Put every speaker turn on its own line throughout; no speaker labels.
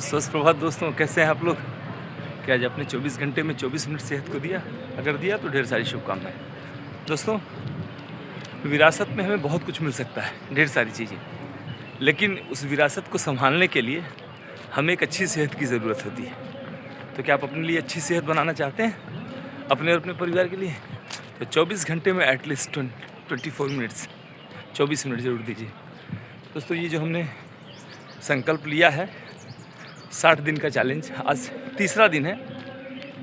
स्वस्थ प्रभात दोस्तों, कैसे हैं आप लोग? क्या आज आपने 24 घंटे में 24 मिनट सेहत को दिया? अगर दिया तो ढेर सारी शुभकामनाएं। दोस्तों, विरासत में हमें बहुत कुछ मिल सकता है, ढेर सारी चीज़ें, लेकिन उस विरासत को संभालने के लिए हमें एक अच्छी सेहत की ज़रूरत होती है। तो क्या आप अपने लिए अच्छी सेहत बनाना चाहते हैं, अपने और अपने परिवार के लिए? तो 24 घंटे में एटलीस्ट 24 मिनट्स 24 मिनट ज़रूर दीजिए। दोस्तों, ये जो हमने संकल्प लिया है 60 दिन का चैलेंज, आज तीसरा दिन है।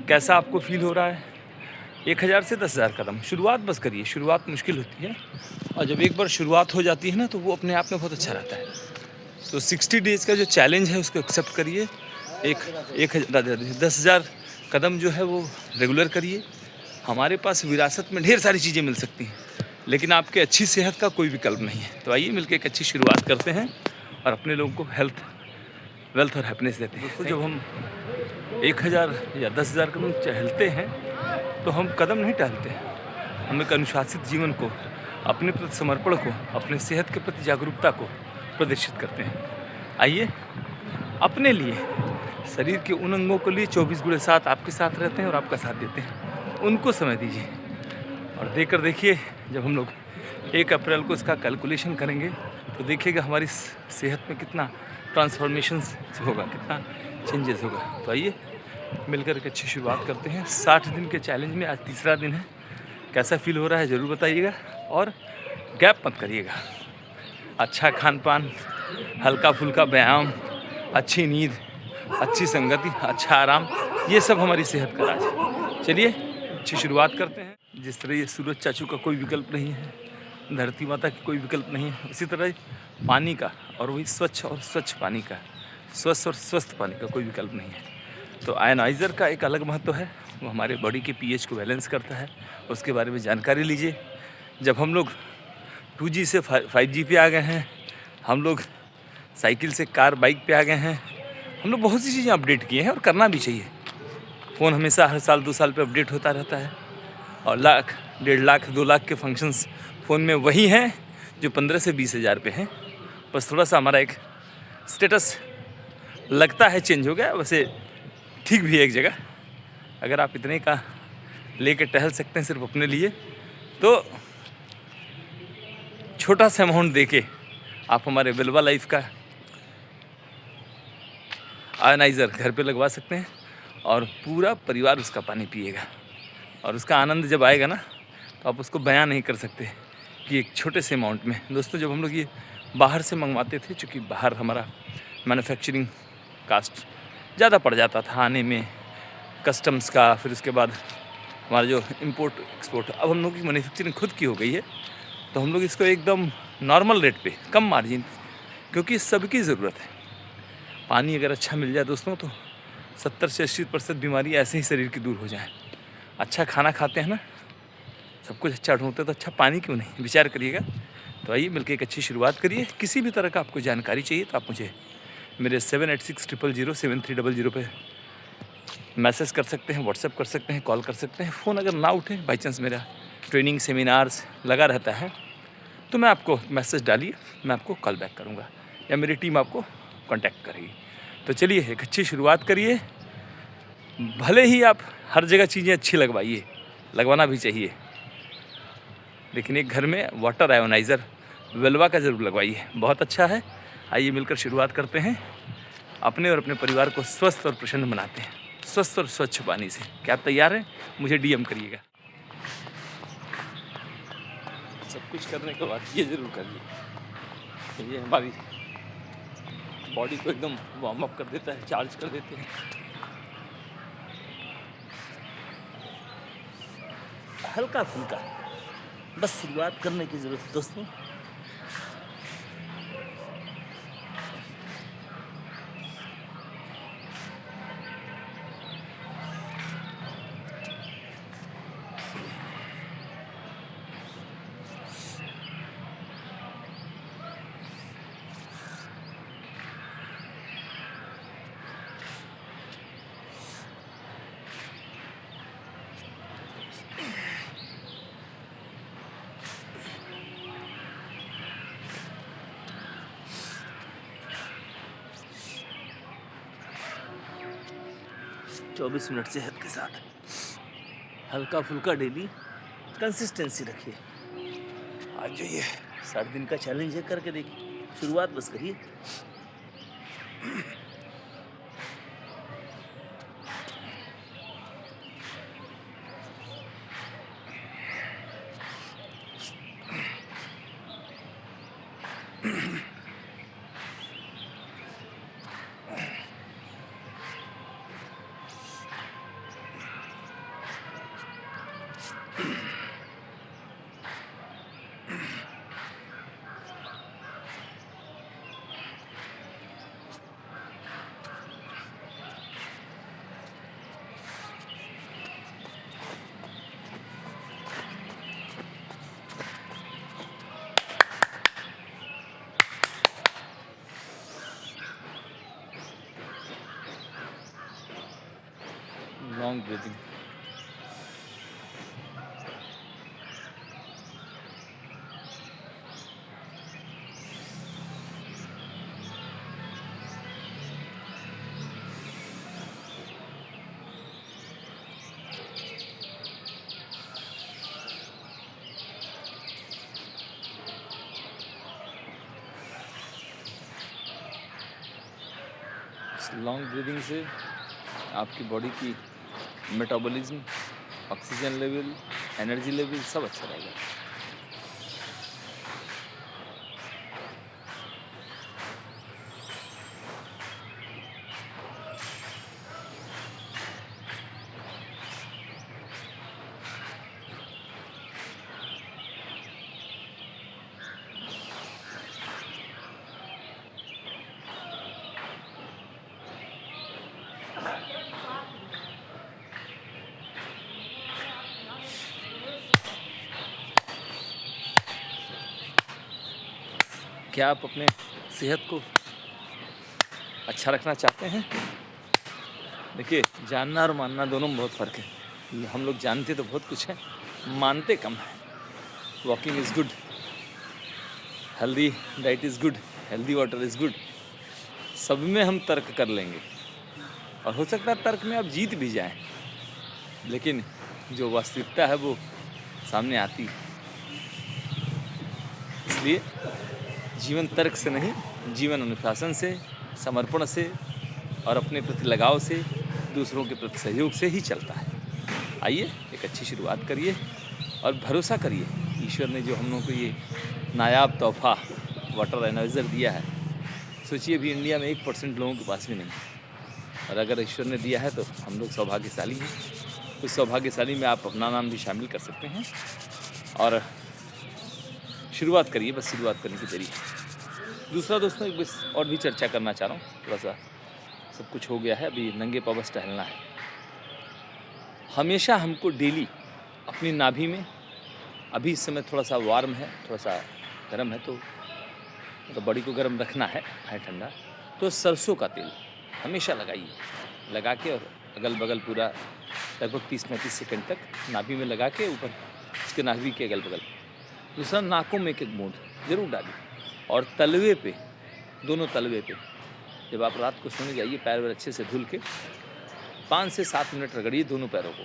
कैसा आपको फील हो रहा है? 1000 से 10,000 कदम, शुरुआत बस करिए। शुरुआत मुश्किल होती है, और जब एक बार शुरुआत हो जाती है ना, तो वो अपने आप में बहुत अच्छा रहता है। तो 60 डेज़ का जो चैलेंज है उसको एक्सेप्ट करिए। एक 10,000 कदम जो है वो रेगुलर करिए। हमारे पास विरासत में ढेर सारी चीज़ें मिल सकती हैं, लेकिन आपके अच्छी सेहत का कोई विकल्प नहीं है। तो आइए मिलकर एक अच्छी शुरुआत करते हैं और अपने लोगों को हेल्थ, वेल्थ और हैप्पीनेस देते हैं। दोस्तों, जब हम 1000 या 10,000 कदम टहलते हैं तो हम कदम नहीं टहलते, हम एक अनुशासित जीवन को, अपने प्रति समर्पण को, अपने सेहत के प्रति जागरूकता को प्रदर्शित करते हैं। आइए, अपने लिए, शरीर के उन अंगों के लिए 24/7 आपके साथ रहते हैं और आपका साथ देते हैं, उनको समय दीजिए। और देकर देखिए, जब हम लोग 1 अप्रैल को इसका कैलकुलेशन करेंगे तो देखिएगा हमारी सेहत में कितना ट्रांसफॉर्मेशंस होगा, कितना चेंजेस होगा। तो आइए मिलकर एक अच्छी शुरुआत करते हैं 60 दिन के चैलेंज में। आज तीसरा दिन है। कैसा फील हो रहा है ज़रूर बताइएगा, और गैप मत करिएगा। अच्छा खान पान, हल्का फुल्का व्यायाम, अच्छी नींद, अच्छी संगति, अच्छा आराम, ये सब हमारी सेहत का राज है। चलिए अच्छी शुरुआत करते हैं। जिस तरह ये सूरज चाचू का कोई विकल्प नहीं है, धरती माता की कोई विकल्प नहीं है, उसी तरह पानी का, और वही स्वच्छ और स्वच्छ पानी का, स्वस्थ और स्वस्थ पानी का कोई विकल्प नहीं है। तो आयनाइज़र का एक अलग महत्व है, वो हमारे बॉडी के पीएच को बैलेंस करता है। उसके बारे में जानकारी लीजिए। जब हम लोग 2G से 5G पे आ गए हैं, हम लोग साइकिल से कार बाइक पे आ गए हैं, हम लोग बहुत सी चीज़ें अपडेट किए हैं, और करना भी चाहिए। फ़ोन हमेशा हर साल 2 साल पे अपडेट होता रहता है, और लाख, 1.5 लाख, 2 लाख के फंक्शंस फ़ोन में वही हैं जो 15 से 20 हज़ार पे हैं। बस थोड़ा सा हमारा एक स्टेटस लगता है चेंज हो गया, वैसे ठीक भी है एक जगह। अगर आप इतने का लेके टहल सकते हैं सिर्फ अपने लिए, तो छोटा सा अमाउंट देके आप हमारे वेलवा लाइफ का आयनाइज़र घर पे लगवा सकते हैं, और पूरा परिवार उसका पानी पिएगा। और उसका आनंद जब आएगा ना, तो आप उसको बयां नहीं कर सकते कि एक छोटे से अमाउंट में। दोस्तों, जब हम लोग ये बाहर से मंगवाते थे, चूँकि बाहर हमारा मैन्युफैक्चरिंग कास्ट ज़्यादा पड़ जाता था आने में, कस्टम्स का, फिर उसके बाद हमारा जो इंपोर्ट एक्सपोर्ट, अब हम लोग की मैन्युफैक्चरिंग खुद की हो गई है, तो हम लोग इसको एकदम नॉर्मल रेट पे, कम मार्जिन, क्योंकि सबकी ज़रूरत है। पानी अगर अच्छा मिल जाए दोस्तों, तो 70 से 80% बीमारी ऐसे ही शरीर की दूर हो जाए। अच्छा खाना खाते हैं ना, सब कुछ अच्छा ढूंढते, तो अच्छा पानी क्यों नहीं, विचार करिएगा। तो आइए मिलकर एक अच्छी शुरुआत करिए। किसी भी तरह का आपको जानकारी चाहिए तो आप मुझे मेरे 7860007300 पे मैसेज कर सकते हैं, व्हाट्सएप कर सकते हैं, कॉल कर सकते हैं। फ़ोन अगर ना उठे, बाई चांस मेरा ट्रेनिंग सेमिनार्स लगा रहता है, तो मैं आपको मैसेज डालिए, मैं आपको कॉल बैक करूँगा, या मेरी टीम आपको कांटेक्ट करेगी। तो चलिए एक अच्छी शुरुआत करिए। भले ही आप हर जगह चीज़ें अच्छी लगवाइए, लगवाना भी चाहिए, लेकिन एक घर में वाटर आयोनाइज़र वेलवा का ज़रूर लगवाइए, बहुत अच्छा है। आइए मिलकर शुरुआत करते हैं, अपने और अपने परिवार को स्वस्थ और प्रसन्न बनाते हैं, स्वस्थ और स्वच्छ पानी से। क्या आप तैयार हैं? मुझे डीएम करिएगा। सब कुछ करने के बाद ये ज़रूर करिए, ये हमारी बॉडी को एकदम वार्म अप कर देता है, चार्ज कर देते हैं। हल्का फुल्का बस शुरुआत करने की ज़रूरत है दोस्तों। 24 मिनट सेहत के साथ हल्का फुल्का डेली कंसिस्टेंसी रखिए। आज जो ये 60 दिन का चैलेंज है करके देखिए, शुरुआत बस करिए। Long breathing. लॉन्ग ब्रीदिंग से आपकी बॉडी की metabolism, oxygen level, energy level सब अच्छा रहेगा। क्या आप अपने सेहत को अच्छा रखना चाहते हैं? देखिए, जानना और मानना दोनों में बहुत फ़र्क है। हम लोग जानते तो बहुत कुछ है, मानते कम है। Walking is good, healthy diet is good, healthy water is good. सब में हम तर्क कर लेंगे और हो सकता है तर्क में आप जीत भी जाएं, लेकिन जो वास्तविकता है वो सामने आती है। इसलिए जीवन तर्क से नहीं, जीवन अनुशासन से, समर्पण से और अपने प्रति लगाव से, दूसरों के प्रति सहयोग से ही चलता है। आइए एक अच्छी शुरुआत करिए और भरोसा करिए, ईश्वर ने जो हम लोगों को ये नायाब तोहफा वाटर एनालाइज़र दिया है, सोचिए अभी इंडिया में 1% लोगों के पास भी नहीं, और अगर ईश्वर ने दिया है तो हम लोग सौभाग्यशाली हैं। उस सौभाग्यशाली में आप अपना नाम भी शामिल कर सकते हैं और शुरुआत करिए, बस शुरुआत करने की देरी है। दूसरा दोस्तों, एक बस और भी चर्चा करना चाह रहा हूँ, थोड़ा सा सब कुछ हो गया है, अभी नंगे पाँव बस टहलना है। हमेशा हमको डेली अपनी नाभि में, अभी इस समय थोड़ा सा वार्म है, थोड़ा सा गर्म है, तो मतलब बॉडी को गर्म रखना है ठंडा, तो सरसों का तेल हमेशा लगाइए। लगा के और अगल बगल पूरा लगभग 30-35 सेकंड तक नाभि में लगा के ऊपर उसके नाभि के अगल बगल। दूसरा, नाकों में एक बूंद जरूर डालिए और तलवे पे, दोनों तलवे पे, जब आप रात को सोने जाइए पैर वैर अच्छे से धुल के 5 से 7 मिनट रगड़िए दोनों पैरों को।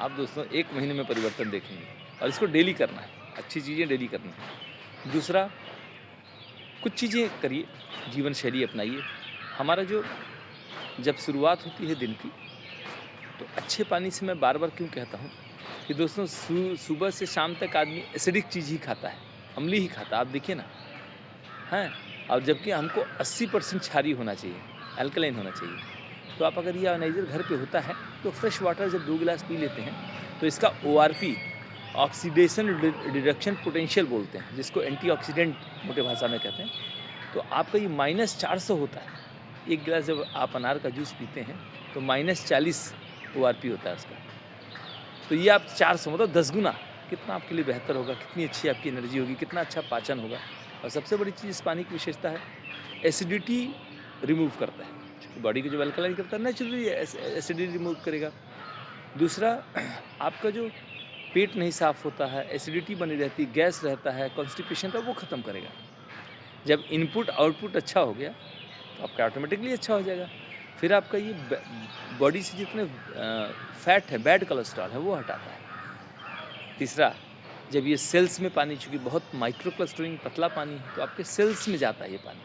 आप दोस्तों 1 महीने में परिवर्तन देखेंगे और इसको डेली करना है, अच्छी चीज़ें डेली करनी है। दूसरा, कुछ चीज़ें करिए, जीवन शैली अपनाइए। हमारा जो जब शुरुआत होती है दिन की, तो अच्छे पानी से मैं बार बार क्यों कहता हूँ कि दोस्तों सुबह से शाम तक आदमी एसिडिक चीज़ ही खाता है, अम्ली ही खाता है। आप देखिए ना, हैं, और जबकि हमको 80% क्षारीय होना चाहिए, अल्कलाइन होना चाहिए। तो आप अगर ये एनालाइज़र घर पे होता है तो फ्रेश वाटर जब 2 गिलास पी लेते हैं तो इसका ORP, ऑक्सीडेशन रिडक्शन पोटेंशियल बोलते हैं, जिसको एंटीऑक्सीडेंट मोटे भाषा में कहते हैं, तो आपका ये -400 होता है। 1 गिलास जब आप अनार का जूस पीते हैं तो -40 ORP होता है उसका। तो ये आप 400 मतलब 10 गुना, कितना आपके लिए बेहतर होगा, कितनी अच्छी आपकी एनर्जी होगी, कितना अच्छा पाचन होगा। और सबसे बड़ी चीज़ इस पानी की विशेषता है, एसिडिटी रिमूव करता है। बॉडी को जो अल्कलाइन करता है, नेचुरली एसिडिटी रिमूव करेगा। दूसरा, आपका जो पेट नहीं साफ़ होता है, एसिडिटी बनी रहती, गैस रहता है, कॉन्स्टिपेशन का, वो ख़त्म करेगा। जब इनपुट आउटपुट अच्छा हो गया तो आपका ऑटोमेटिकली अच्छा हो जाएगा। फिर आपका ये बॉडी से जितने फैट है, बैड कोलेस्ट्रॉल है, वो हटाता है। तीसरा, जब ये सेल्स में पानी, चूँकि बहुत माइक्रो क्लस्टरिंग पतला पानी है, तो आपके सेल्स में जाता है ये पानी,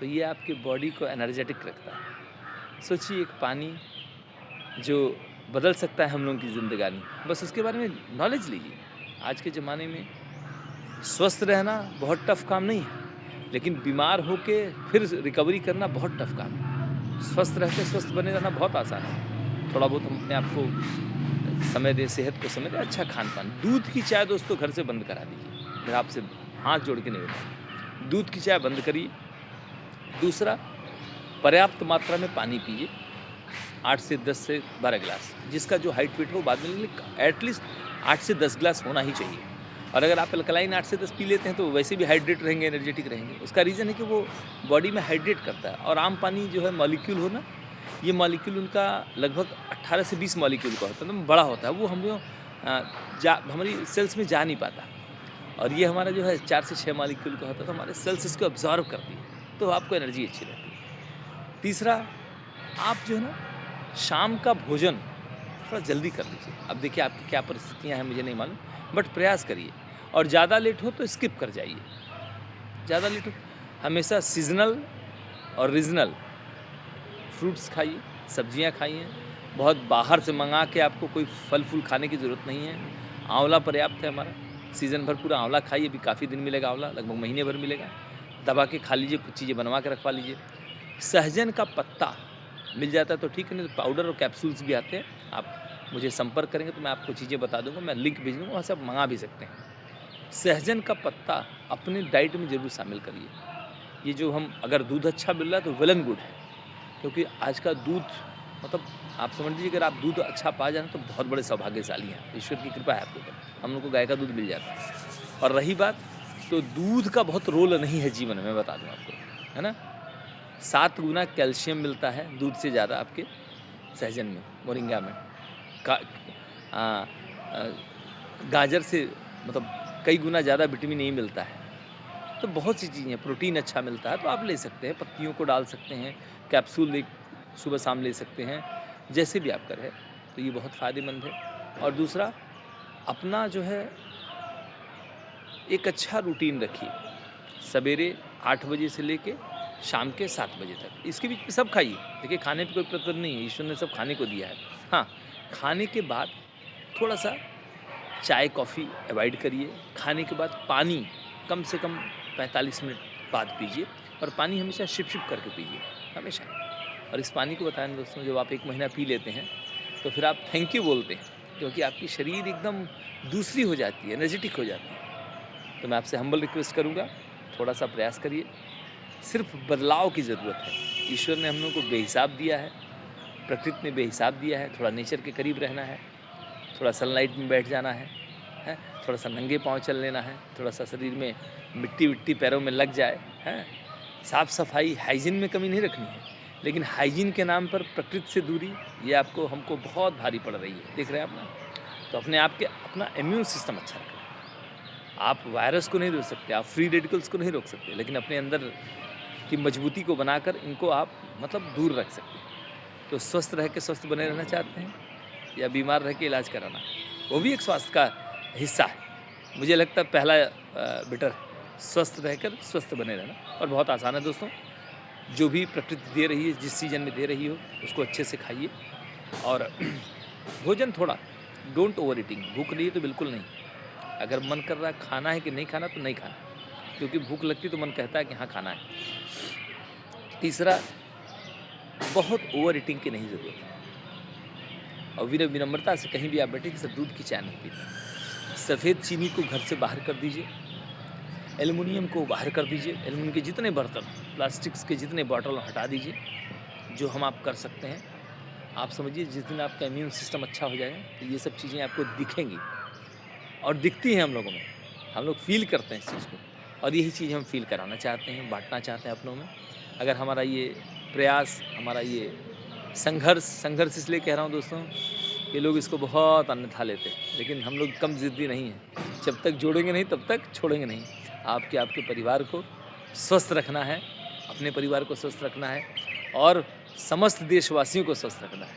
तो ये आपके बॉडी को एनर्जेटिक रखता है। सोचिए एक पानी जो बदल सकता है हम लोगों की ज़िंदगानी, बस उसके बारे में नॉलेज लीजिए। आज के ज़माने में स्वस्थ रहना बहुत टफ काम नहीं है, लेकिन बीमार होके फिर रिकवरी करना बहुत टफ काम है। स्वस्थ रहते स्वस्थ बने रहना बहुत आसान है। थोड़ा बहुत हम अपने आप को समय दें, सेहत को समय दें, अच्छा खान पान। दूध की चाय दोस्तों घर से बंद करा दीजिए, मेरा आपसे हाथ जोड़ के निवेदन, दूध की चाय बंद करिए। दूसरा, पर्याप्त मात्रा में पानी पीजिए, 8 से 10 से 12 गिलास। जिसका जो हाइट वेट हो बाद में एटलीस्ट 8 से 10 गिलास होना ही चाहिए। और अगर आप अल्कलाइन 8 से 10 पी लेते हैं तो वैसे भी हाइड्रेट रहेंगे, एनर्जेटिक रहेंगे। उसका रीज़न है कि वो बॉडी में हाइड्रेट करता है। और आम पानी जो है मॉलिक्यूल हो ना, ये मॉलिक्यूल उनका लगभग 18 से 20 मॉलिक्यूल का होता है, तो बड़ा होता है, वो हम लोग हमारी सेल्स में जा नहीं पाता। और ये हमारा जो है 4 से 6 मॉलिक्यूल का होता है, तो हमारे सेल्स इसको ऑब्जॉर्व करती है, तो आपको एनर्जी अच्छी रहती है। तीसरा, आप जो है ना शाम का भोजन थोड़ा जल्दी कर लीजिए। अब देखिए आपकी क्या परिस्थितियाँ हैं मुझे नहीं मालूम, बट प्रयास करिए। और ज़्यादा लेट हो तो स्किप कर जाइए। ज़्यादा लेट हो, हमेशा सीजनल और रीजनल फ्रूट्स खाइए, सब्जियां खाइए। बहुत बाहर से मंगा के आपको कोई फल फूल खाने की ज़रूरत नहीं है। आंवला पर्याप्त है हमारा, सीज़न भर पूरा आंवला खाइए। अभी काफ़ी दिन मिलेगा आंवला, लगभग महीने भर मिलेगा। दबा के खा लीजिए, कुछ चीज़ें बनवा के रखवा लीजिए। सहजन का पत्ता मिल जाता है तो ठीक है, नहीं तो पाउडर और कैप्सूल्स भी आते हैं। आप मुझे संपर्क करेंगे तो मैं आपको चीज़ें बता दूंगा, मैं लिंक भेज दूँगा, वहाँ से आप मंगा भी सकते हैं। सहजन का पत्ता अपनी डाइट में ज़रूर शामिल करिए। ये जो हम अगर दूध अच्छा मिल रहा है तो वेल एंड गुड है, क्योंकि आज का दूध मतलब आप समझ लीजिए अगर आप दूध अच्छा पा जाए तो बहुत बड़े सौभाग्यशाली हैं। ईश्वर की कृपा है आपके ऊपर, हम लोग को गाय का दूध मिल जाता है। और रही बात, तो दूध का बहुत रोल नहीं है जीवन में, मैं बता दूँ आपको, है ना। 7 गुना कैल्शियम मिलता है दूध से ज़्यादा आपके सहजन में, मोरिंगा में। गाजर से मतलब कई गुना ज़्यादा विटामिन ए मिलता है। तो बहुत सी चीज़ें हैं, प्रोटीन अच्छा मिलता है, तो आप ले सकते हैं। पत्तियों को डाल सकते हैं, कैप्सूल सुबह शाम ले सकते हैं, जैसे भी आप करें, तो ये बहुत फ़ायदेमंद है। और दूसरा, अपना जो है एक अच्छा रूटीन रखिए। सवेरे 8 बजे से लेके शाम के 7 बजे तक, इसके बीच में सब खाइए। देखिए खाने पे कोई प्रतिबंध नहीं है, ईश्वर ने सब खाने को दिया है। हाँ, खाने के बाद थोड़ा सा चाय कॉफ़ी अवॉइड करिए। खाने के बाद पानी कम से कम 45 मिनट बाद पीजिए, और पानी हमेशा शिप करके पीजिए, हमेशा। और इस पानी को बताएं दोस्तों, जब आप 1 महीना पी लेते हैं तो फिर आप थैंक यू बोलते हैं, क्योंकि आपकी शरीर एकदम दूसरी हो जाती है, एनर्जेटिक हो जाती है। तो मैं आपसे हम्बल रिक्वेस्ट करूँगा, थोड़ा सा प्रयास करिए। सिर्फ बदलाव की ज़रूरत है। ईश्वर ने हम लोग को बेहिसाब दिया है, प्रकृति ने बेहिसाब दिया है। थोड़ा नेचर के करीब रहना है, थोड़ा सनलाइट में बैठ जाना है, थोड़ा सा नंगे पाँव चल लेना है, थोड़ा सा शरीर में मिट्टी पैरों में लग जाए, है। साफ़ सफाई, हाइजीन में कमी नहीं रखनी है, लेकिन हाइजीन के नाम पर प्रकृति से दूरी, ये हमको बहुत भारी पड़ रही है, देख रहे हैं आप ना। तो अपना इम्यून सिस्टम अच्छा रखना है। आप वायरस को नहीं रोक सकते, आप फ्री रेडिकल्स को नहीं रोक सकते, लेकिन अपने अंदर की मजबूती को बनाकर इनको आप मतलब दूर रख सकते हैं। तो स्वस्थ रह के स्वस्थ बने रहना चाहते हैं, या बीमार रह के इलाज कराना, वो भी एक स्वास्थ्य का हिस्सा है। मुझे लगता है पहला बेटर है, स्वस्थ रहकर स्वस्थ बने रहना। और बहुत आसान है दोस्तों, जो भी प्रकृति दे रही है, जिस सीजन में दे रही हो, उसको अच्छे से खाइए। और भोजन थोड़ा, डोंट ओवर ईटिंग। भूख नहीं है तो बिल्कुल नहीं, अगर मन कर रहा है खाना है कि नहीं खाना तो नहीं खाना, क्योंकि भूख लगती तो मन कहता है कि हाँ खाना है। तीसरा, बहुत ओवर ईटिंग की नहीं ज़रूरत है। और विनम्रता से कहीं भी आप बैठे कि सर दूध की चाय नहीं पीता। सफ़ेद चीनी को घर से बाहर कर दीजिए, एल्युमिनियम को बाहर कर दीजिए, एल्युमिनियम के जितने बर्तन, प्लास्टिक्स के जितने बॉटल हटा दीजिए, जो हम आप कर सकते हैं। आप समझिए जिस दिन आपका इम्यून सिस्टम अच्छा हो जाएगा तो ये सब चीज़ें आपको दिखेंगी, और दिखती हैं हम लोगों में, हम लोग फील करते हैं इस चीज़ को, और यही चीज़ हम फील कराना चाहते हैं, बांटना चाहते हैं अपनों में। अगर हमारा ये प्रयास, हमारा ये संघर्ष इसलिए कह रहा हूँ दोस्तों, ये लोग इसको बहुत अन्यथा लेते हैं, लेकिन हम लोग कम ज़िद्दी नहीं हैं। जब तक जोड़ेंगे नहीं तब तक छोड़ेंगे नहीं। आपके परिवार को स्वस्थ रखना है, अपने परिवार को स्वस्थ रखना है, और
समस्त देशवासियों को स्वस्थ रखना है।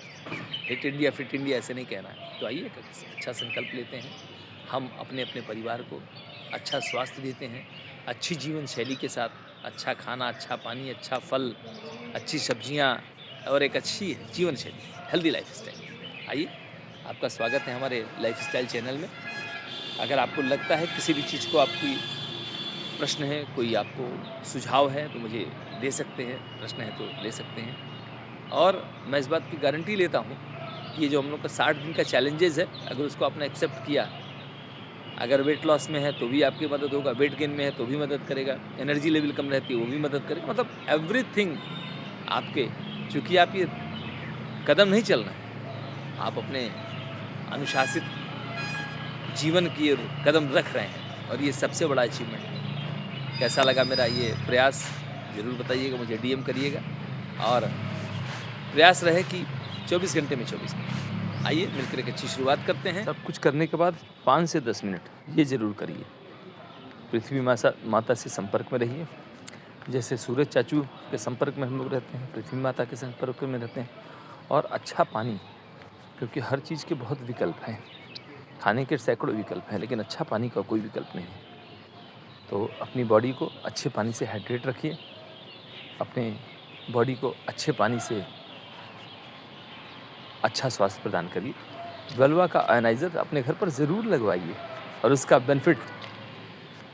हिट इंडिया फिट इंडिया ऐसे नहीं कहना है। तो आइए अच्छा संकल्प लेते हैं, हम अपने अपने परिवार को अच्छा स्वास्थ्य देते हैं, अच्छी जीवन शैली के साथ अच्छा खाना, अच्छा पानी, अच्छा फल, अच्छी सब्जियां और एक अच्छी जीवन शैली, हेल्दी लाइफस्टाइल। आइए, आपका स्वागत है हमारे लाइफस्टाइल चैनल में। अगर आपको लगता है किसी भी चीज़ को आपकी प्रश्न है, कोई आपको सुझाव है तो मुझे दे सकते हैं, प्रश्न है तो ले सकते हैं। और मैं इस बात की गारंटी लेता हूँ कि ये जो हम लोग का 60 दिन का चैलेंजेस है, अगर उसको आपने एक्सेप्ट किया, अगर वेट लॉस में है तो भी आपकी मदद होगा, वेट गेन में है तो भी मदद करेगा, एनर्जी लेवल कम रहती है वो भी मदद करेगा, मतलब एवरीथिंग आपके, चूँकि आप ये कदम नहीं चलना है, आप अपने अनुशासित जीवन की ओर कदम रख रहे हैं और ये सबसे बड़ा अचीवमेंट है। कैसा लगा मेरा ये प्रयास ज़रूर बताइएगा, मुझे डीएम करिएगा और प्रयास रहे कि 24 घंटे में 24 मिनट। आइए मिलकर एक अच्छी शुरुआत करते हैं।
सब कुछ करने के बाद 5 से 10 मिनट ये ज़रूर करिए। पृथ्वी माता से संपर्क में रहिए। जैसे सूरज चाचू के संपर्क में हम लोग रहते हैं, पृथ्वी माता के संपर्क में रहते हैं। और अच्छा पानी, क्योंकि हर चीज़ के बहुत विकल्प हैं, खाने के सैकड़ों विकल्प हैं, लेकिन अच्छा पानी का कोई विकल्प नहीं है। तो अपनी बॉडी को अच्छे पानी से हाइड्रेट रखिए, अपने बॉडी को अच्छे पानी से अच्छा स्वास्थ्य प्रदान करिए। वल्वा का आयनाइज़र अपने घर पर ज़रूर लगवाइए और उसका बेनिफिट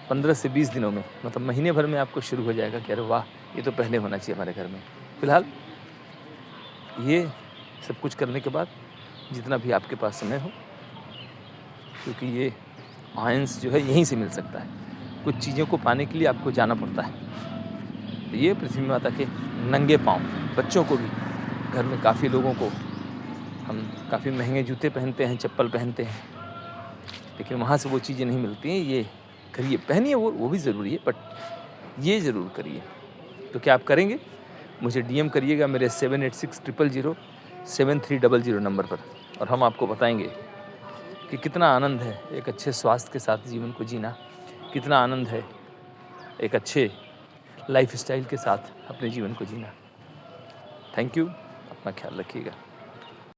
15 से 20 दिनों में, मतलब महीने भर में आपको शुरू हो जाएगा कि अरे वाह, ये तो पहले होना चाहिए हमारे घर में। फिलहाल ये सब कुछ करने के बाद जितना भी आपके पास समय हो, क्योंकि ये आयंस जो है यहीं से मिल सकता है, कुछ चीज़ों को पाने के लिए आपको जाना पड़ता है। तो ये पृथ्वी माता के नंगे पाँव, बच्चों को भी, घर में काफ़ी लोगों को, हम काफ़ी महंगे जूते पहनते हैं, चप्पल पहनते हैं, लेकिन वहाँ से वो चीज़ें नहीं मिलती हैं। ये करिए, पहनिए, वो भी ज़रूरी है, बट ये ज़रूर करिए। तो क्या आप करेंगे? मुझे डीएम करिएगा मेरे 7860007300 नंबर पर, और हम आपको बताएंगे कि कितना आनंद है एक अच्छे स्वास्थ्य के साथ जीवन को जीना, कितना आनंद है एक अच्छे लाइफस्टाइल के साथ अपने जीवन को जीना। थैंक यू, अपना ख्याल रखिएगा।